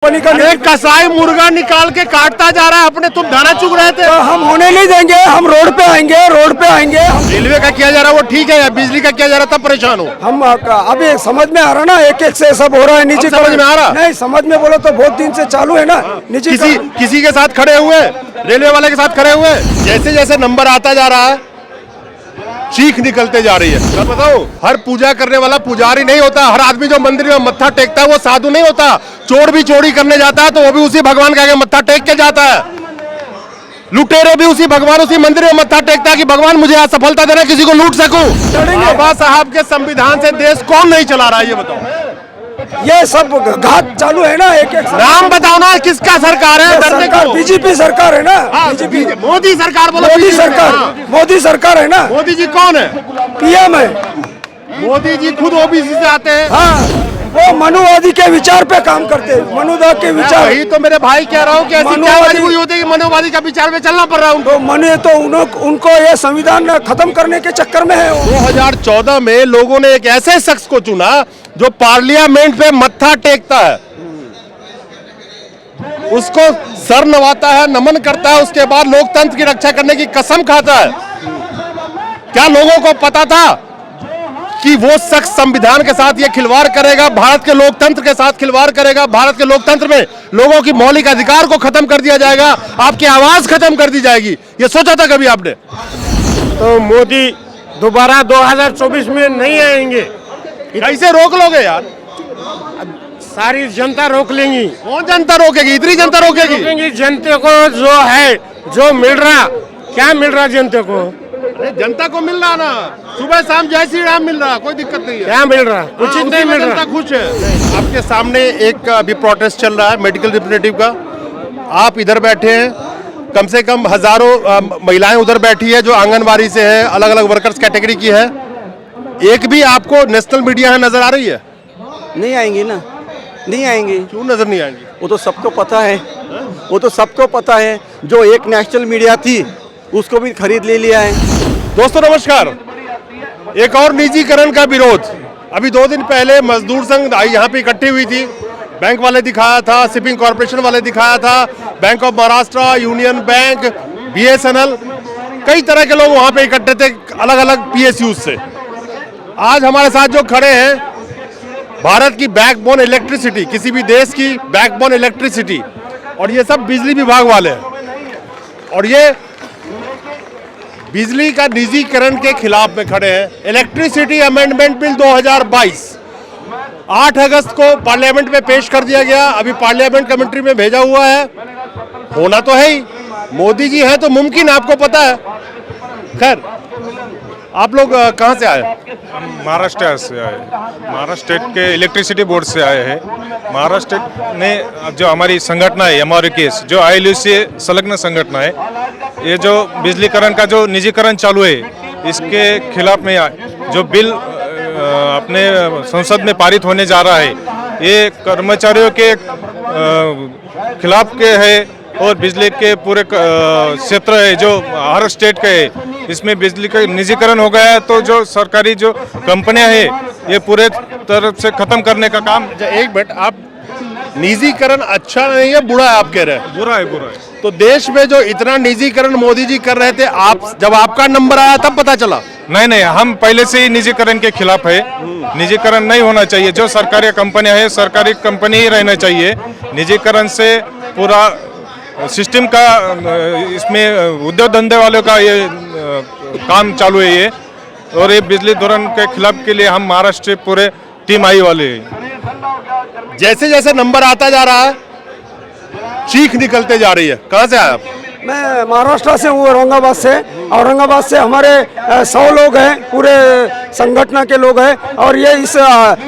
एक कसाई मुर्गा निकाल के काटता जा रहा है, अपने तुम दाना चुग रहे थे। तो हम होने नहीं देंगे, हम रोड पे आएंगे, रोड पे आएंगे। रेलवे का किया जा रहा है वो ठीक है, बिजली का किया जा रहा है तब परेशान हो। हम अभी समझ में आ रहा ना, एक एक से सब हो रहा है। निजी समझ में आ रहा नहीं, समझ में बोलो तो बहुत दिन से चालू है ना। निजी किसी के साथ खड़े हुए, रेलवे वाले के साथ खड़े हुए, जैसे जैसे नंबर आता जा रहा है चीख निकलते जा रही है। मैं बताओ, हर पूजा करने वाला पुजारी नहीं होता, हर आदमी जो मंदिर में मत्था टेकता है वो साधु नहीं होता। चोर भी चोरी करने जाता है तो वो भी उसी भगवान के आगे मत्था टेक के जाता है। लुटेरे भी उसी भगवान, उसी मंदिर में मत्था टेकता है कि भगवान मुझे आज सफलता देना, किसी को लूट सकूं। बाबा साहब के संविधान से देश कौन नहीं चला रहा है ये बताओ। ये सब घात चालू है ना। एक एक नाम बताओ ना, किसका सरकार है? सरकार बीजेपी सरकार है ना। बीजेपी मोदी सरकार बोलो। मोदी सरकार, मोदी सरकार है ना। मोदी जी कौन है? पीएम है। मोदी जी खुद ओबीसी से आते हैं। हाँ, वो मनुवादी के विचार पे काम करते हैं, मनुवाद के विचार। वही तो मेरे भाई कह रहा हूँ कि ऐसी क्या मजबूरी होती है कि मनुवादी का विचार में चलना पड़ रहा है उनको। मनु तो उनको ये संविधान खत्म करने के चक्कर में है। 2014 में लोगों ने एक ऐसे शख्स को चुना जो पार्लियामेंट पे मत्था टेकता है, उसको सर नवाता है, नमन करता है, उसके बाद लोकतंत्र की रक्षा करने की कसम खाता है। क्या लोगों को पता था कि वो शख्स संविधान के साथ ये खिलवाड़ करेगा, भारत के लोकतंत्र के साथ खिलवाड़ करेगा, भारत के लोकतंत्र में लोगों की मौलिक अधिकार को खत्म कर दिया जाएगा, आपकी आवाज खत्म कर दी जाएगी? ये सोचा था कभी आपने? तो मोदी दोबारा 2024 में नहीं आएंगे। कैसे रोक लोगे यार? सारी जनता रोक लेंगी। कौन जनता रोकेगी? इतनी जनता रोकेगी? जनता को जो है, जो मिल रहा, क्या मिल रहा जनता को? जनता को मिल रहा ना, सुबह शाम जय श्री राम मिल रहा, कोई दिक्कत नहीं है। क्या मिल रहा? कुछ नहीं मिल रहा। खुश है। आपके सामने एक अभी प्रोटेस्ट चल रहा है मेडिकल रिप्रेजेंटेटिव का। आप इधर बैठे हैं, कम से कम हजारों महिलाएं उधर बैठी है जो आंगनबाड़ी से है, अलग अलग वर्कर्स कैटेगरी की है। एक भी आपको नेशनल मीडिया नजर आ रही है? नहीं आएंगी ना, नहीं आएंगी। क्यों नजर नहीं आएंगी? वो तो सबको पता है, वो तो सबको पता है। जो एक नेशनल मीडिया थी उसको भी खरीद ले लिया है। दोस्तों नमस्कार। एक और निजीकरण का विरोध। अभी 2 दिन पहले मजदूर संघ यहाँ पे इकट्ठी हुई थी, बैंक वाले दिखाया था, शिपिंग कॉर्पोरेशन वाले दिखाया था, bank of Maharashtra, union bank, BSNL, कई तरह के लोग वहाँ पे इकट्ठे थे, अलग अलग PSUs से। आज हमारे साथ जो खड़े हैं, भारत की बैकबोन इलेक्ट्रिसिटी, किसी भी देश की बैकबोन इलेक्ट्रिसिटी, और ये सब बिजली विभाग वाले हैं, और ये बिजली का निजीकरण के खिलाफ में खड़े हैं। इलेक्ट्रिसिटी अमेंडमेंट बिल 2022 8 अगस्त को पार्लियामेंट में पेश कर दिया गया। अभी पार्लियामेंट कमेटी में भेजा हुआ है। होना तो है ही, मोदी जी हैं तो मुमकिन, आपको पता है। खैर, आप लोग कहाँ से आए? महाराष्ट्र से आए, महाराष्ट्र स्टेट के इलेक्ट्रिसिटी बोर्ड से आए हैं। महाराष्ट्र ने जो हमारी संगठन है MRKS, जो ILU से संलग्न संगठन है, ये जो बिजलीकरण का जो निजीकरण चालू है, इसके खिलाफ में जो बिल अपने संसद में पारित होने जा रहा है, ये कर्मचारियों के खिलाफ के है और बिजली के पूरे क्षेत्र है जो हर स्टेट के है, इसमें बिजली का निजीकरण हो गया है। तो जो सरकारी जो कंपनियां है, ये पूरे तरफ से खत्म करने का काम। एक मिनट, आप निजीकरण अच्छा नहीं है, बुरा है आप कह रहे हैं? बुरा है, बुरा है। तो देश में जो इतना निजीकरण मोदी जी कर रहे थे, आप जब आपका नंबर आया तब पता चला? नहीं, हम पहले से ही निजीकरण के खिलाफ है। निजीकरण नहीं होना चाहिए। जो सरकारी कंपनियां है, सरकारी कंपनी ही रहना चाहिए। निजीकरण से पूरा सिस्टम का, इसमें उद्योग धंधे वालों का ये काम चालू है ये, और ये बिजली धोरण के खिलाफ के लिए हम महाराष्ट्र पूरे टीम आई वाले हैं। जैसे जैसे नंबर आता जा रहा है चीख निकलते जा रही है। कहाँ से आए आप? मैं महाराष्ट्र से हूँ, औरंगाबाद से। औरंगाबाद से हमारे 100 लोग हैं, पूरे संगठन के लोग हैं, और ये इस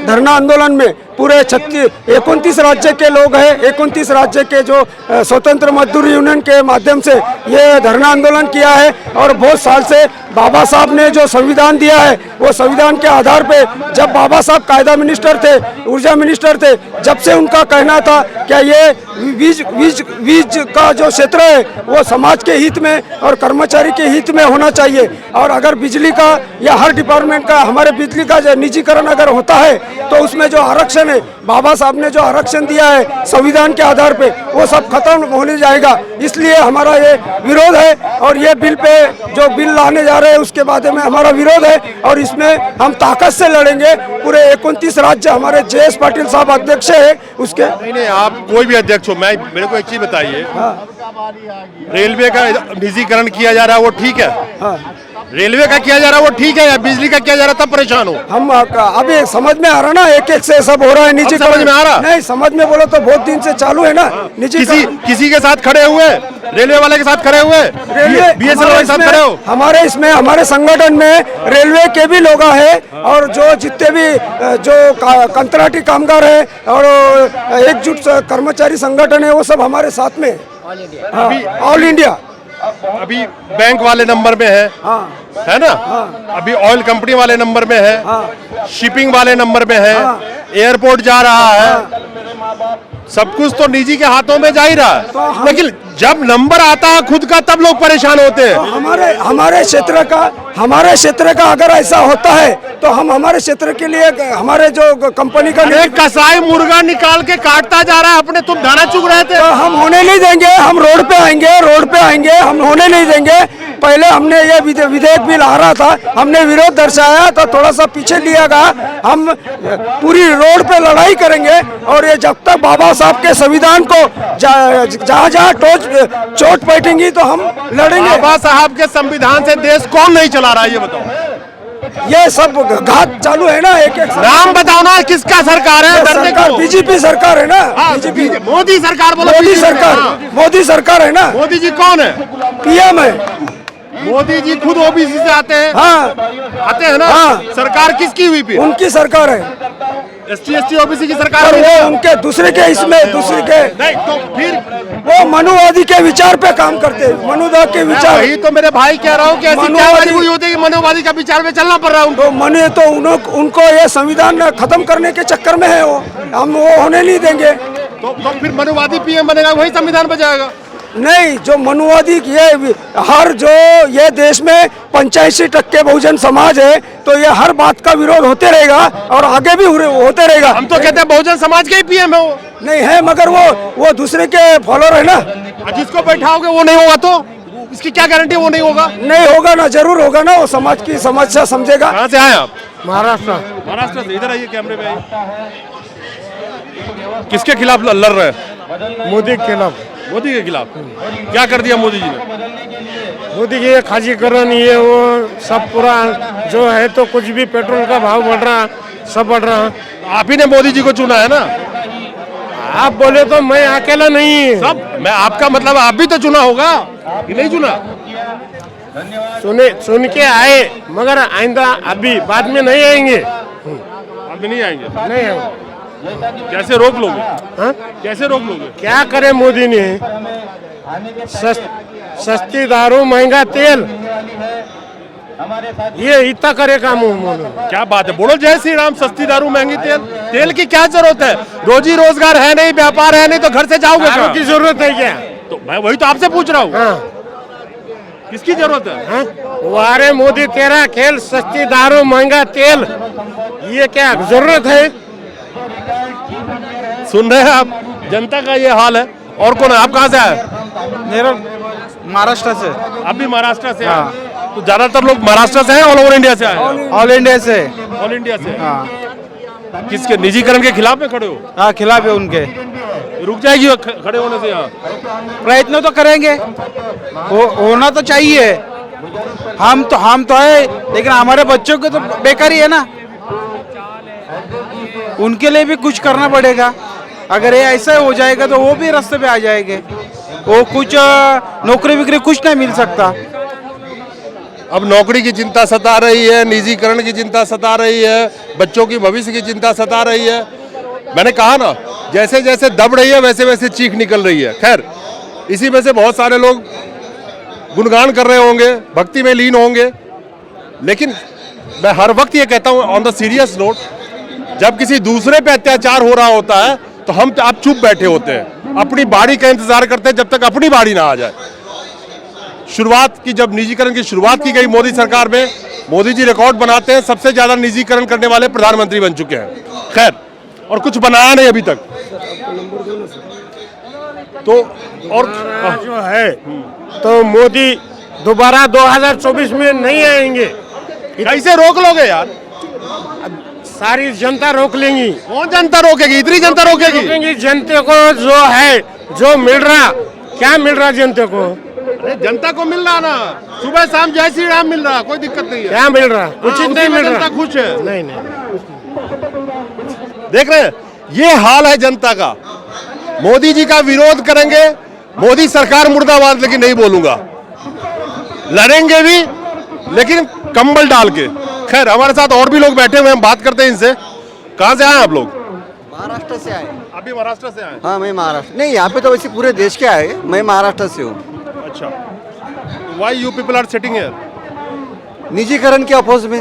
धरना आंदोलन में पूरे 29 राज्य के लोग हैं। 29 राज्य के जो स्वतंत्र मजदूर यूनियन के माध्यम से ये धरना आंदोलन किया है। और बहुत साल से बाबा साहब ने जो संविधान दिया है, वो संविधान के आधार पे, जब बाबा साहब कायदा मिनिस्टर थे, ऊर्जा मिनिस्टर थे, जब से उनका कहना था क्या ये बीज का जो क्षेत्र है वो समाज के हित में और कर्मचारी के हित में होना चाहिए। और अगर बिजली का या हर डिपार्टमेंट का, हमारे बिजली का जो निजीकरण अगर होता है तो उसमें जो आरक्षण है, बाबा साहब ने जो आरक्षण दिया है संविधान के आधार पे, वो सब खत्म होने जाएगा। इसलिए हमारा ये विरोध है और ये बिल पे जो बिल लाने जा रहे हैं उसके बारे में हमारा विरोध है और इसमें हम ताकत से लड़ेंगे। पूरे 29 राज्य हमारे JS पाटिल साहब अध्यक्ष है उसके। नहीं, आप कोई भी अध्यक्ष हो, मेरे को एक चीज बताइए, रेलवे का निजीकरण किया जा रहा है वो ठीक है? हाँ। रेलवे का किया जा रहा है वो ठीक है, या बिजली का किया जा रहा है तब परेशान हो? हम अभी समझ में आ रहा ना, एक एक से सब हो रहा है निजी। समझ में आ रहा? नहीं, समझ में बोलो तो बहुत दिन से चालू है ना निजी। किसी के साथ खड़े हुए, रेलवे वाले के साथ खड़े हुए, BSNL वाले के साथ खड़े हो? हमारे संगठन में रेलवे के भी लोग हैं और जो जितने भी जो कंत्राटी कामगार है और एकजुट कर्मचारी संगठन है वो सब हमारे साथ में ऑल इंडिया। अभी बैंक वाले नंबर में है, है ना? अभी ऑयल कंपनी वाले नंबर में है, शिपिंग वाले नंबर में है, एयरपोर्ट जा रहा है, सब कुछ तो निजी के हाथों में जा ही रहा है। लेकिन जब नंबर आता है खुद का तब लोग परेशान होते हैं। हमारे क्षेत्र का अगर ऐसा होता है तो हम हमारे क्षेत्र के लिए हमारे जो कंपनी का कसाई मुर्गा निकाल के काटता जा रहा है अपने, तुम दाना चुग रहे थे। तो हम होने नहीं देंगे, हम रोड पे आएंगे, हम होने नहीं देंगे। पहले हमने ये विधेयक भी ला रहा था, हमने विरोध दर्शाया तो थोड़ा सा पीछे लिया गया। हम पूरी रोड पे लड़ाई करेंगे और ये जब तक बाबा साहब के संविधान को जहाँ चोट बैठेंगी तो हम लड़ेंगे। बाबा साहब के संविधान से देश कौन नहीं चला रहा है ये बताओ? ये सब घात चालू है ना, एक नाम बताओ ना, किसका सरकार है? सरकार बीजेपी सरकार है ना, बीजेपी मोदी सरकार बोलो। मोदी सरकार है ना। मोदी जी कौन है? PM है। मोदी जी खुद OBC से आते हैं। हाँ, आते हैं ना। हाँ। सरकार किसकी हुई फिर? उनकी सरकार है। ST ST OBC की सरकार और हुई वो है। उनके दूसरे के नहीं तो फिर वो मनुवादी के विचार पे काम करते हैं, मनुवाद के विचार। वही तो मेरे भाई कह रहा हूँ कि ऐसी क्या मजबूरी होती है कि मनुवादी का विचार पे चलना पड़ रहा है उनको। तो उनको ये संविधान खत्म करने के चक्कर में है वो, हम वो होने नहीं देंगे। तो फिर मनुवादी PM बनेगा, वही संविधान बचाएगा? नहीं, जो मनुवादी ये देश में 85% बहुजन समाज है तो ये हर बात का विरोध होते रहेगा और आगे भी होते रहेगा। हम तो कहते हैं बहुजन समाज के ही PM है वो। नहीं है, मगर वो दूसरे के फॉलोअर है ना। जिसको बैठाओगे वो नहीं होगा तो इसकी क्या गारंटी वो नहीं होगा? नहीं होगा ना, जरूर होगा ना, वो समाज की समस्या समझेगा। कहाँ से आए आप? महाराष्ट्र से। इधर आइए, कैमरे पे आइए। किसके खिलाफ लड़ रहे हैं? मोदी के खिलाफ। मोदी के खिलाफ क्या कर दिया मोदी जी ने? मोदी के खाजीकरण ये वो सब पूरा जो है, तो कुछ भी पेट्रोल का भाव बढ़ रहा, सब बढ़ रहा। आप ही ने मोदी जी को चुना है ना? आप बोले तो मैं अकेला नहीं। सब मैं आपका मतलब आप भी तो चुना होगा कि नहीं चुना? सुन के आए, मगर आइंदा अभी बाद में नहीं आएंगे। अभी नहीं आएंगे? नहीं आएंगे। कैसे रोक लोगे? हाँ? कैसे रोक लोगे? क्या करे मोदी ने? सस्ती दारू, महंगा तेल, ये इतना करे काम। क्या बात है, बोलो जय श्री राम। सस्ती दारू, महंगी तेल की क्या जरूरत है? रोजी रोजगार है नहीं, व्यापार है नहीं, तो घर से जाओगे कहाँ? की जरूरत है क्या? तो मैं वही तो आपसे पूछ रहा हूँ। हाँ। किसकी जरूरत है? हाँ? वारे मोदी तेरा खेल, सस्ती दारू, महंगा तेल, ये क्या जरूरत है? सुन रहे हैं आप, जनता का ये हाल है। और कौन है? आप कहाँ से आए? मेरा महाराष्ट्र से। आप भी महाराष्ट्र से? हाँ। तो ज्यादातर लोग महाराष्ट्र से हैं, ऑल ओवर इंडिया से आए? ऑल इंडिया से। ऑल इंडिया से? हाँ। किसके निजीकरण के खिलाफ में खड़े हो? हाँ, खिलाफ है उनके। रुक जाएगी वो खड़े होने से? यहाँ प्रयत्न तो करेंगे, होना तो चाहिए। हम तो है, लेकिन हमारे बच्चों के तो बेकारी है ना, उनके लिए भी कुछ करना पड़ेगा। अगर ये ऐसा हो जाएगा तो वो भी रास्ते पे आ जाएंगे, वो कुछ नौकरी बिक्री कुछ नहीं मिल सकता। अब नौकरी की चिंता सता रही है, निजीकरण की चिंता सता रही है, बच्चों की भविष्य की चिंता सता रही है। मैंने कहा ना, जैसे जैसे दब रही है वैसे वैसे चीख निकल रही है। खैर, इसी में से बहुत सारे लोग गुणगान कर रहे होंगे, भक्ति में लीन होंगे, लेकिन मैं हर वक्त ये कहता हूँ ऑन द सीरियस नोट, जब किसी दूसरे पे अत्याचार हो रहा होता है तो आप चुप बैठे होते हैं, अपनी बारी का इंतजार करते हैं जब तक अपनी बारी ना आ जाए। शुरुआत की, जब निजीकरण की शुरुआत की गई मोदी सरकार में, मोदी जी रिकॉर्ड बनाते हैं, सबसे ज्यादा निजीकरण करने वाले प्रधानमंत्री बन चुके हैं। खैर, और कुछ बनाया नहीं अभी तक। तो और जो है तो मोदी दोबारा 2024 में नहीं आएंगे। कैसे रोक लोगे यार? सारी जनता रोक लेंगी। कौन जनता रोकेगी? इतनी जनता रोकेगी? रोकेंगी जनता को। जो है, जो मिल रहा, क्या मिल रहा जनता को? अरे जनता को मिल रहा ना, सुबह शाम जय श्री राम मिल रहा, कोई दिक्कत नहीं है। क्या मिल रहा? कुछ हाँ, नहीं उसी में मिल रहा। जनता खुश है। नहीं। देख रहे हैं, ये हाल है जनता का। मोदी जी का विरोध करेंगे, मोदी सरकार मुर्दाबाद लेकिन नहीं बोलूंगा, लड़ेंगे भी लेकिन कंबल डाल के। खैर, हमारे साथ और भी लोग बैठे हुए हैं, हम बात करते हैं इनसे। कहाँ से आए आप लोग? महाराष्ट्र से आए। आप भी महाराष्ट्र से आए? हाँ, मैं महाराष्ट्र नहीं, यहाँ पे तो वैसे पूरे देश के आए, मैं महाराष्ट्र से हूँ। अच्छा, why you people are sitting here? निजीकरण के अपोज में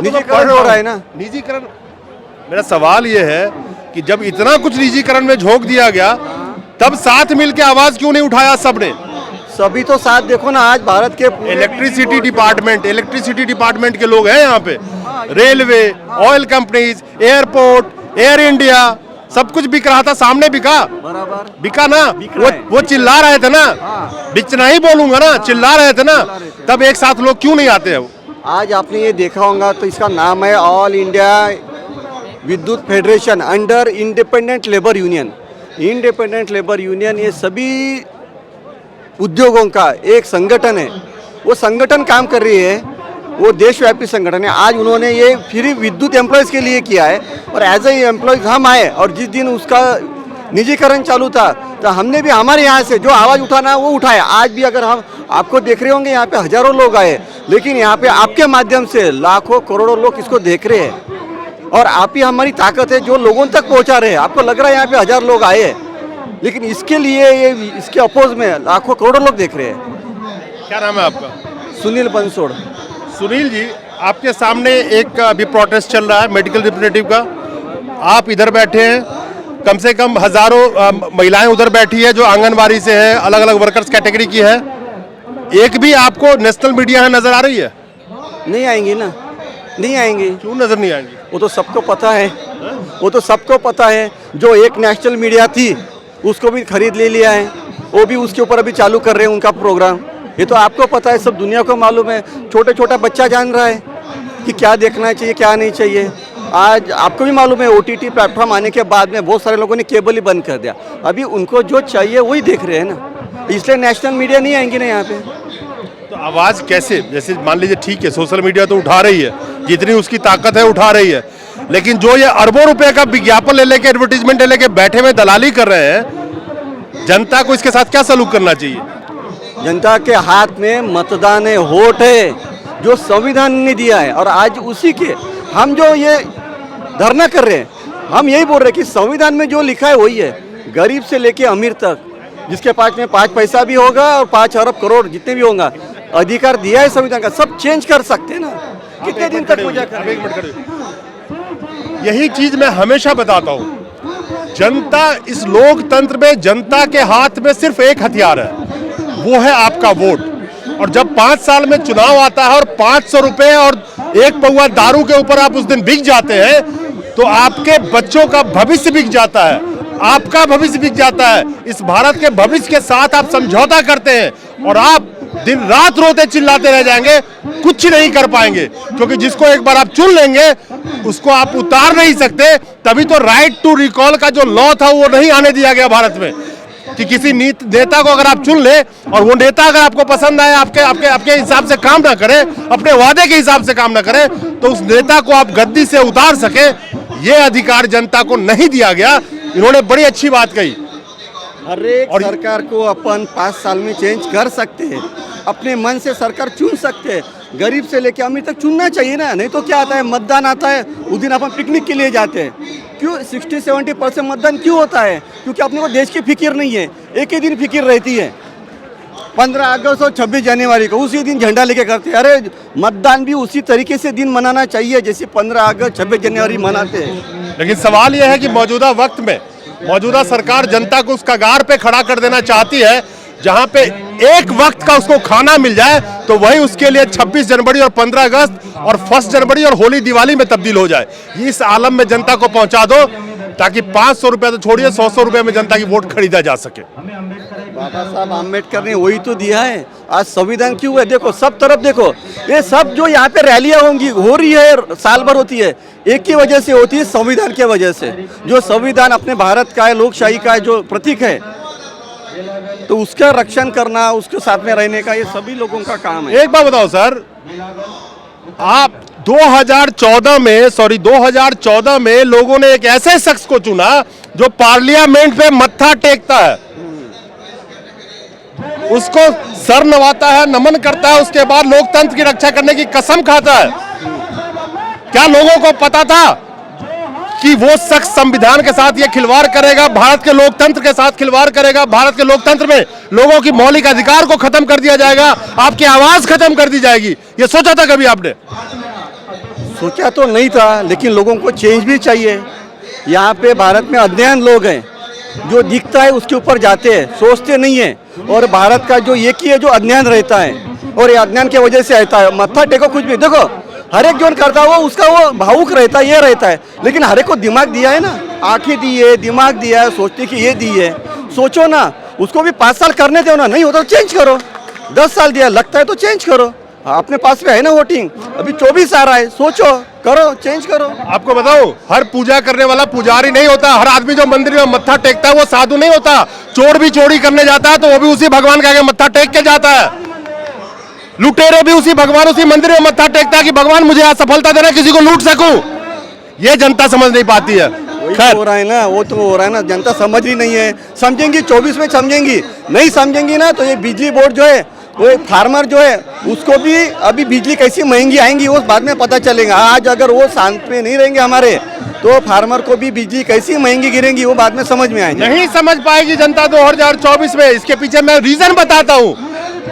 निजीकरण हो रहा है ना। निजीकरण, मेरा सवाल ये है कि जब इतना कुछ निजीकरण में झोंक दिया गया, तब साथ मिलके आवाज क्यों नहीं उठाया सबने? सभी तो साथ देखो ना, आज भारत के इलेक्ट्रिसिटी डिपार्टमेंट के लोग हैं यहाँ पे, railway, oil companies, airport, air India, सब कुछ बिक रहा था, सामने बिका। बराबर बिका ना, रहा है। वो चिल्ला रहे थे ना, बिचना ही बोलूंगा ना, चिल्ला रहे थे ना, तब एक साथ लोग क्यों नहीं आते हैं? आज आपने ये देखा होगा तो इसका नाम है ऑल इंडिया विद्युत federation under independent labour union. Independent labour union ये सभी उद्योगों का एक संगठन है। वो संगठन काम कर रही है, वो देशव्यापी संगठन है। आज उन्होंने ये फ्री विद्युत एम्प्लॉयज़ के लिए किया है, और एज ए एम्प्लॉयज़ हम आए, और जिस दिन उसका निजीकरण चालू था तो हमने भी हमारे यहाँ से जो आवाज़ उठाना वो उठाया। आज भी अगर हम आपको देख रहे होंगे, यहाँ पे हजारों लोग आए, लेकिन यहाँ पे आपके माध्यम से लाखों करोड़ों लोग इसको देख रहे हैं, और आप ही हमारी ताकत है जो लोगों तक पहुँचा रहे हैं। आपको लग रहा है यहाँ पे 1000 लोग आए, लेकिन इसके लिए ये इसके अपोज में लाखों करोड़ों लोग देख रहे हैं। क्या नाम है आपका? सुनील बंसोड़। सुनील जी, आपके सामने एक अभी प्रोटेस्ट चल रहा है मेडिकल रिप्रेजेंटेटिव का, आप इधर बैठे हैं, कम से कम हजारों महिलाएं उधर बैठी है जो आंगनबाड़ी से है, अलग अलग वर्कर्स कैटेगरी की है। एक भी आपको नेशनल मीडिया है नजर आ रही है? नहीं आएंगी ना, नहीं आएंगी। क्यों नजर नहीं आएंगी? वो तो सबको पता है, वो तो सबको पता है। जो एक नेशनल मीडिया थी उसको भी खरीद ले लिया है, वो भी उसके ऊपर अभी चालू कर रहे हैं उनका प्रोग्राम। ये तो आपको पता है, सब दुनिया को मालूम है। छोटा बच्चा जान रहा है कि क्या देखना चाहिए क्या नहीं चाहिए। आज आपको भी मालूम है, OTT प्लेटफॉर्म आने के बाद में बहुत सारे लोगों ने केबल ही बंद कर दिया। अभी उनको जो चाहिए वही देख रहे हैं ना, इसलिए नेशनल मीडिया नहीं आएंगी ना यहाँ पे। तो आवाज कैसे? जैसे मान लीजिए ठीक है, सोशल मीडिया तो उठा रही है, जितनी उसकी ताकत है उठा रही है, लेकिन जो ये अरबों रुपए का विज्ञापन ले लेके, एडवर्टीजमेंट ले लेके बैठे में दलाली कर रहे हैं, जनता को इसके साथ क्या सलूक करना चाहिए? जनता के हाथ में मतदान है, वोट है, जो संविधान ने दिया है, और आज उसी के हम जो ये धरना कर रहे हैं, हम यही बोल रहे हैं कि संविधान में जो लिखा है वही है। गरीब से लेके अमीर तक, जिसके पास में 5 पैसा भी होगा और 5 अरब करोड़ जितने भी होगा, अधिकार दिया है संविधान का। सब चेंज कर सकते हैं ना, कितने दिन तक पूजा कर। एक मिनट खड़े। यही चीज मैं हमेशा बताता हूं, जनता, इस लोकतंत्र में जनता के हाथ में सिर्फ एक हथियार है, वो है आपका वोट। और जब 5 साल में चुनाव आता है और 500 रुपए और एक पौवा दारू के ऊपर आप उस दिन बिक जाते हैं, तो आपके बच्चों का भविष्य बिक जाता है, आपका भविष्य बिक जाता है। इस भारत के भविष्य के साथ आप समझौता करते हैं, और आप दिन रात रोते चिल्लाते रह जाएंगे, कुछ नहीं कर पाएंगे, क्योंकि जिसको एक बार आप चुन लेंगे उसको आप उतार नहीं सकते। तभी तो राइट टू रिकॉल का जो लॉ था वो नहीं आने दिया गया भारत में, कि किसी नेता को अगर आप चुन ले और वो नेता अगर आपको पसंद आए, आपके हिसाब से काम ना करे, अपने वादे के हिसाब से काम ना करे, तो उस नेता को आप गद्दी से उतार सके, ये अधिकार जनता को नहीं दिया गया। इन्होंने बड़ी अच्छी बात कही। हर एक सरकार को अपन 5 साल में चेंज कर सकते हैं, अपने मन से सरकार चुन सकते हैं। गरीब से लेकर अमीर तक चुनना चाहिए ना, नहीं तो क्या आता है, मतदान आता है उस दिन अपन पिकनिक के लिए जाते हैं। क्यों 60-70% मतदान क्यों होता है? क्योंकि अपने को देश की फिक्र नहीं है, एक ही दिन फिक्र रहती है, 15 अगस्त और 26 जनवरी को, उसी दिन झंडा लेके करते हैं। अरे मतदान भी उसी तरीके से दिन मनाना चाहिए जैसे 15 अगस्त 26 जनवरी मनाते हैं। लेकिन सवाल यह है कि मौजूदा वक्त में मौजूदा सरकार जनता को उस कगार पे खड़ा कर देना चाहती है जहां पे एक वक्त का उसको खाना मिल जाए तो वही उसके लिए 26 जनवरी और 15 अगस्त और 1 जनवरी और होली दिवाली में तब्दील हो जाए। इस आलम में जनता को पहुंचा दो ताकि 500 रुपया तो छोड़िए 100 रुपये में जनता की वोट खरीदा जा सके। बाबा साहब आम्बेडकर ने वही तो दिया है। आज संविधान क्यों है? देखो सब तरफ देखो, ये सब जो यहाँ पे रैलियां होंगी हो रही है, साल भर होती है, एक ही वजह से होती है, संविधान के वजह से। जो संविधान अपने भारत का है, लोकशाही का है, जो प्रतीक है, तो उसका रक्षण करना, उसके साथ में रहने का, ये सभी लोगों का काम है। एक बात बताओ सर, आप 2014 में लोगों ने एक ऐसे शख्स को चुना जो पार्लियामेंट पे मत्था टेकता है, उसको सर नवाता है, नमन करता है, उसके बाद लोकतंत्र की रक्षा करने की कसम खाता है। क्या लोगों को पता था कि वो शख्स संविधान के साथ ये खिलवाड़ करेगा, भारत के लोकतंत्र के साथ खिलवाड़ करेगा, भारत के लोकतंत्र में लोगों की मौलिक अधिकार को खत्म कर दिया जाएगा, आपकी आवाज खत्म कर दी जाएगी? ये सोचा था कभी आपने? सोचा तो नहीं था, लेकिन लोगों को चेंज भी चाहिए। यहाँ पे भारत में अज्ञान लोग हैं, जो दिखता है उसके ऊपर जाते हैं, सोचते नहीं है। और भारत का जो एक ही है जो अज्ञान रहता है, और ये अज्ञान की वजह से रहता है। मत्था टेको कुछ भी, देखो हर एक जोन करता है वो, उसका वो भावुक रहता है, ये रहता है। लेकिन हर एक को दिमाग दिया है ना, आंखें दी है, दिमाग दिया है, सोचने की ये दी है। सोचो ना, उसको भी 5 साल करने दो ना, नहीं होता तो चेंज करो। 10 साल दिया, लगता है तो चेंज करो। अपने पास में है ना वोटिंग, अभी 24 आ रहा है, सोचो, करो, चेंज करो। आपको बताऊं, हर पूजा करने वाला पुजारी नहीं होता। हर आदमी जो मंदिर में मत्था टेकता है वो साधु नहीं होता। चोर भी चोरी करने जाता है तो वो भी उसी भगवान के आगे मत्था टेक के जाता है। लुटेरे भी उसी मंदिर में मत्था टेकता है कि भगवान मुझे आज सफलता देना, किसी को लूट सकूं। ये जनता समझ नहीं पाती है। खैर हो रहा है ना, वो तो हो रहा है ना, जनता समझ ही नहीं है। समझेंगी 24 में समझेंगी, नहीं समझेंगी ना तो ये बिजली बोर्ड जो है, वो फार्मर जो है, उसको भी अभी बिजली कैसी महंगी आएंगी वो बाद में पता चलेगा। आज अगर वो शांत में नहीं रहेंगे हमारे, तो फार्मर को भी बिजली कैसी महंगी गिरेंगी वो बाद में समझ में आएगी। नहीं समझ पाएगी जनता 2024 में। इसके पीछे मैं रीजन बताता हूं।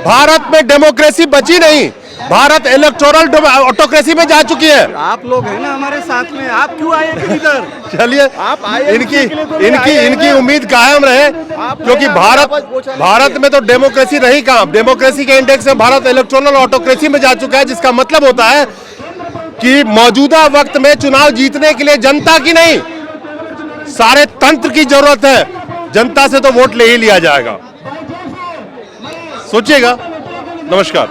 भारत में डेमोक्रेसी बची नहीं, भारत इलेक्टोरल ऑटोक्रेसी में जा चुकी है। आप लोग हैं ना हमारे साथ में, आप क्यों आए इधर? चलिए, आप आए, इनकी उम्मीद कायम रहे, क्योंकि भारत में तो डेमोक्रेसी रही कहां। डेमोक्रेसी के इंडेक्स में भारत इलेक्टोरल ऑटोक्रेसी में जा चुका है, जिसका मतलब होता है कि मौजूदा वक्त में चुनाव जीतने के लिए जनता की नहीं, सारे तंत्र की जरूरत है। जनता से तो वोट ले ही लिया जाएगा। सोचिएगा। नमस्कार।